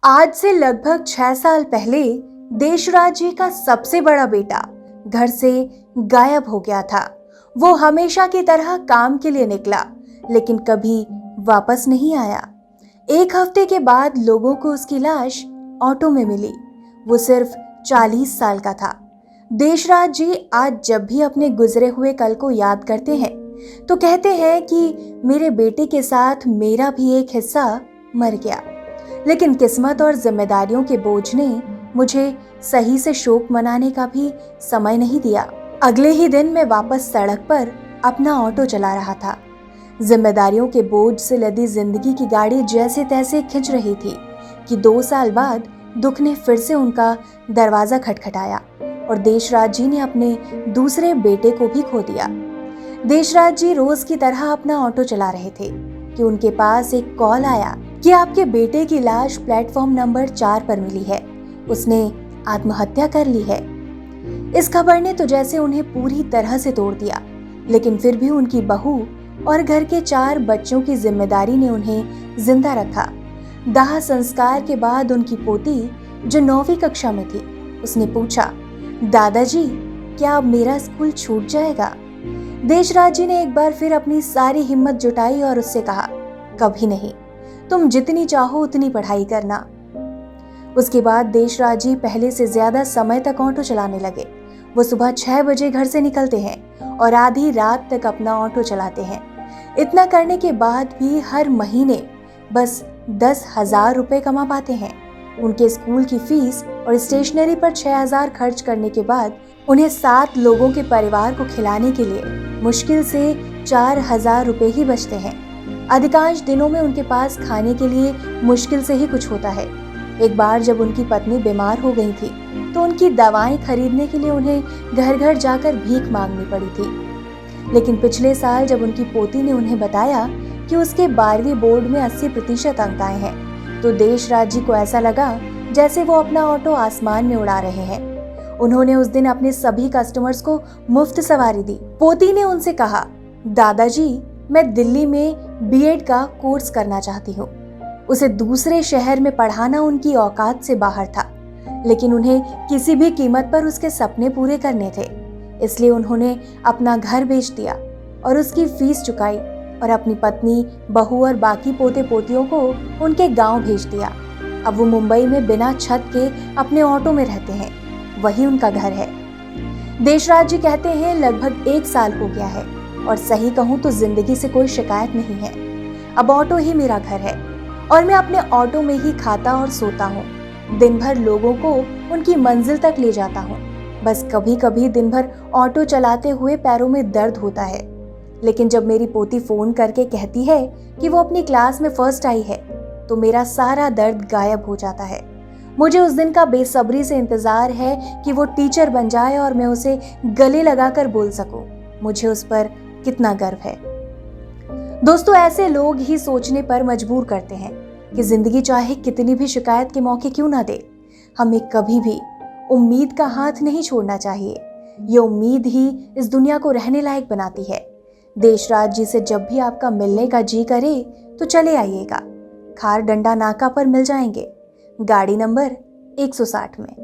आज से लगभग 6 साल पहले देशराज जी का सबसे बड़ा बेटा घर से गायब हो गया था। वो हमेशा की तरह काम के लिए निकला, लेकिन कभी वापस नहीं आया। एक हफ्ते के बाद लोगों को उसकी लाश ऑटो में मिली। वो सिर्फ 40 साल का था। देशराज जी आज जब भी अपने गुजरे हुए कल को याद करते हैं तो कहते हैं कि मेरे बेटे के साथ मेरा भी एक हिस्सा मर गया, लेकिन किस्मत और जिम्मेदारियों के बोझ ने मुझे सही से शोक मनाने का भी समय नहीं दिया। अगले ही दिन मैं वापस सड़क पर अपना ऑटो चला रहा था। जिम्मेदारियों के बोझ से लदी जिंदगी की गाड़ी जैसे तैसे खिंच रही थी कि 2 साल बाद दुख ने फिर से उनका दरवाजा खटखटाया और देशराज जी ने अपने दूसरे बेटे को भी खो दिया। देशराज जी रोज की तरह अपना ऑटो चला रहे थे कि उनके पास एक कॉल आया कि आपके बेटे की लाश प्लेटफॉर्म नंबर 4 पर मिली है। उसने आत्महत्या कर ली है। इस खबर ने तो जैसे उन्हें पूरी तरह से तोड़ दिया, लेकिन फिर भी उनकी बहू और घर के 4 बच्चों की जिम्मेदारी ने उन्हें जिंदा रखा। दाह संस्कार के बाद उनकी पोती, जो 9वीं कक्षा में थी, उसने पूछा, दादाजी क्या अब मेरा स्कूल छूट जाएगा? देशराज जी ने एक बार फिर अपनी सारी हिम्मत जुटाई और उससे कहा, कभी नहीं, तुम जितनी चाहो उतनी पढ़ाई करना। उसके बाद देशराज जी पहले से ज्यादा समय तक ऑटो चलाने लगे। वो सुबह 6 बजे घर से निकलते हैं और आधी रात तक अपना ऑटो चलाते हैं। इतना करने के बाद भी हर महीने बस 10,000 रुपए कमा पाते हैं। उनके स्कूल की फीस और स्टेशनरी पर 6,000 खर्च करने के बाद उन्हें 7 लोगों के परिवार को खिलाने के लिए मुश्किल से 4,000 रुपए ही बचते हैं। अधिकांश दिनों में उनके पास खाने के लिए मुश्किल से ही कुछ होता है। एक बार जब उनकी पत्नी बीमार हो गई थी तो उनकी दवाएं खरीदने के लिए उन्हें घर घर जाकर भीख मांगनी पड़ी थी। लेकिन पिछले साल जब उनकी पोती ने उन्हें बताया कि उसके 12वीं बोर्ड में 80% अंक आए हैं, तो देशराज जी को ऐसा लगा जैसे वो अपना ऑटो आसमान में उड़ा रहे हैं। उन्होंने उस दिन अपने सभी कस्टमर्स को मुफ्त सवारी दी। पोती ने उनसे कहा, दादाजी मैं दिल्ली में बीएड का कोर्स करना चाहती हूँ। उसे दूसरे शहर में पढ़ाना उनकी औकात से बाहर था, लेकिन उन्हें किसी भी कीमत पर उसके सपने पूरे करने थे। इसलिए उन्होंने अपना घर बेच दिया और उसकी फीस चुकाई और अपनी पत्नी, बहू और बाकी पोते पोतियों को उनके गांव भेज दिया। अब वो मुंबई में बिना छत के अपने ऑटो में रहते हैं। वही उनका घर है। देशराज जी कहते हैं लगभग 1 साल हो गया है और सही कहूं तो जिंदगी से कोई शिकायत नहीं है। अब ऑटो ही मेरा घर है और मैं अपने ऑटो में ही खाता और सोता हूँ। दिन भर लोगों को उनकी मंजिल तक ले जाता हूँ। बस कभी कभी दिन भर ऑटो चलाते हुए पैरों में दर्द होता है, लेकिन जब मेरी पोती फोन करके कहती है कि वो अपनी क्लास में फर्स्ट आई है तो मेरा सारा दर्द गायब हो जाता है। मुझे उस दिन का बेसब्री से इंतजार है कि वो टीचर बन जाए और मैं उसे गले लगाकर बोल सकूं। मुझे उस पर कितना गर्व है। दोस्तों, ऐसे लोग ही सोचने पर मजबूर करते हैं कि जिंदगी चाहे कितनी भी शिकायत के मौके क्यों ना दे, हमें कभी भी उम्मीद का हाथ नहीं छोड़ना चाहिए। ये उम्मीद ही इस दुनिया को रहने लायक बनाती है। देशराज जी से जब भी आपका मिलने का जी करे तो चले आइएगा। खार डंडा नाका पर मिल जाएंगे, गाड़ी नंबर 160 में।